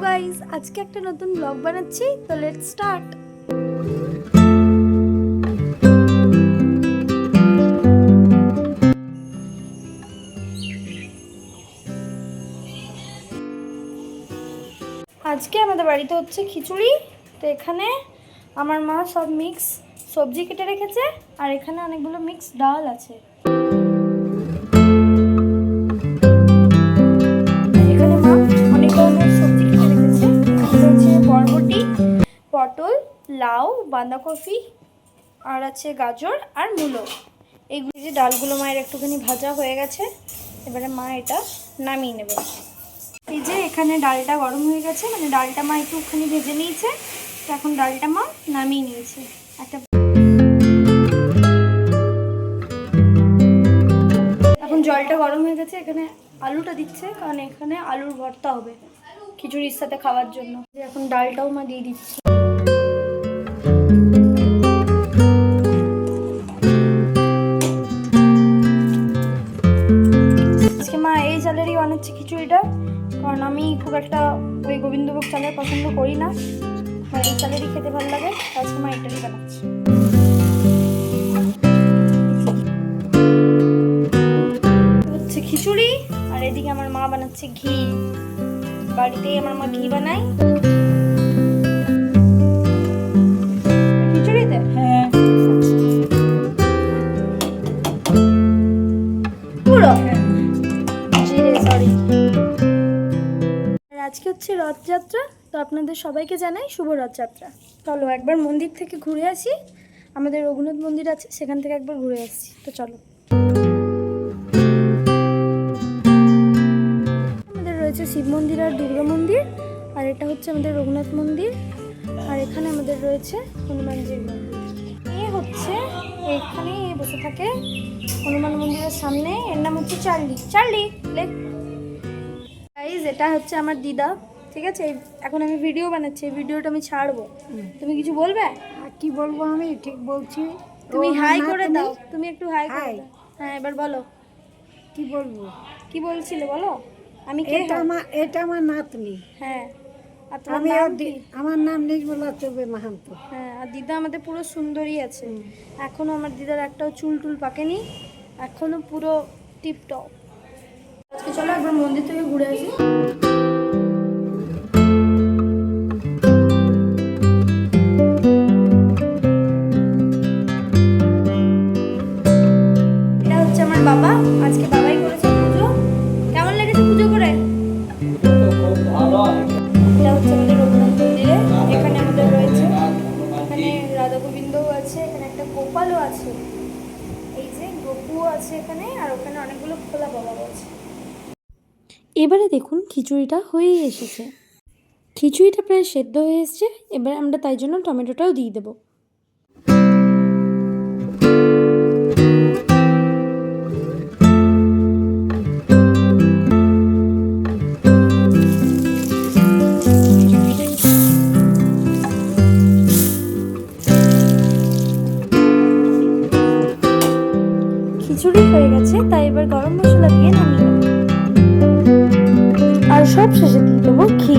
Guys, আজকে একটা নতুন ব্লগ বানাচ্ছি, তো লেটস স্টার্ট। আজকে আমাদের বাড়িতে হচ্ছে খিচুড়ি। তো এখানে আমার মা সব মিক্স সবজি কেটে রেখেছে, আর এখানে অনেকগুলো মিক্স ডাল আছে। এখানে মা অনেক ধরনের সবজি কেটে রেখেছে। এখানে হচ্ছে বরবটি, পটল, লাউ, বাঁধাকপি, আর আছে গাজর আর মূলো। এইগুলি যে ডালগুলো মায়ের একটুখানি ভাজা হয়ে গেছে, এবারে মা এটা নামিয়ে নেবে। এই যে এখানে ডালটা গরম হয়ে গেছে, মানে ডালটা মা একটুখানি ভেজে নিয়েছে, তো এখন ডালটা মা নামিয়ে নিয়েছে। এখন জলটা গরম হয়ে গেছে, এখানে আলুটা দিচ্ছে, কারণ এখানে আলুর ভর্তা হবে খিচুড়ির সাথে খাওয়ার জন্য। এখন ডালটাও মা দিয়ে দিচ্ছে। আজকে মা এই চালেরই বানাচ্ছে খিচুড়িটা, কারণ আমি খুব একটা ওই গোবিন্দভোগ চালের পছন্দ করি না, আর এই চালেরই খেতে ভালো লাগে। আজকে মা এটারই বানাচ্ছে। হচ্ছে খিচুড়ি, আর এদিকে আমার মা বানাচ্ছে ঘি। বাড়িতেই আমার মা ঘি বানায় খিচুড়িতে। হ্যাঁ, পুরো সরি। আজকে হচ্ছে রথযাত্রা, তো আপনাদের সবাইকে জানাই শুভ রথযাত্রা। চলো একবার মন্দির থেকে ঘুরে আসি। আমাদের রঘুনাথ মন্দির আছে, সেখান থেকে একবার ঘুরে আসছি। তো চলো। আমাদের রয়েছে শিব মন্দির আর দুর্গা মন্দির, আর এটা হচ্ছে আমাদের রঘুনাথ মন্দির, আর এখানে আমাদের রয়েছে হনুমানজির মন্দির। এ হচ্ছে এখানে বসে থাকে হনুমান মন্দিরের সামনে, এর নাম হচ্ছে চার্লি। চার্লি লেখ। গাইস, এটা হচ্ছে আমার দিদা, ঠিক আছে? এখন আমি ভিডিও বানাচ্ছি, এই ভিডিওটা আমি ছাড়বো। তুমি কিছু বলবে? কি বলবো, আমি ঠিক বলছি। তুমি হাই করে দাও, তুমি একটু হাই করে দাও। হ্যাঁ, এবার বলো কি বলবো। কি বলছিলে বলো। আমি এটা আমার নাতনি। হ্যাঁ, আর তোমার নাম কি? আমার নাম নির্মলা চৌবে মাহান্ত। হ্যাঁ, আর দিদা আমাদের পুরো সুন্দরী আছে। এখনো আমার দিদার একটাও চুল টুল পাকেনি, এখনো পুরো টিপটপ। আজকে চলো একবার মন্দির থেকে ঘুরে আসি। এটা হচ্ছে আমার বাবা, আজকে বাবাই করেছে পুজো। কেমন লেগেছে পুজো করে? এটা হচ্ছে আমাদের রঘুনাথ মন্দিরে, এখানে আমাদের রয়েছে, এখানে রাধা গোবিন্দও আছে, এখানে একটা গোপালও আছে, এই যে গোপুও আছে এখানে, আর ওখানে অনেকগুলো খোলা বাবাও আছে। এবারে দেখুন খিচুড়িটা হয়ে এসেছে। খিচুড়িটা প্রায় সেদ্ধ হয়ে এসেছে, এবার আমরা তাই জন্য টমেটোটাও দিয়ে দেবো। খিচুড়ি হয়ে গেছে, তাই এবার গরম মশলা দিয়ে নামিয়ে নেব, আর সব শেষে দিয়ে দেবো ঘি।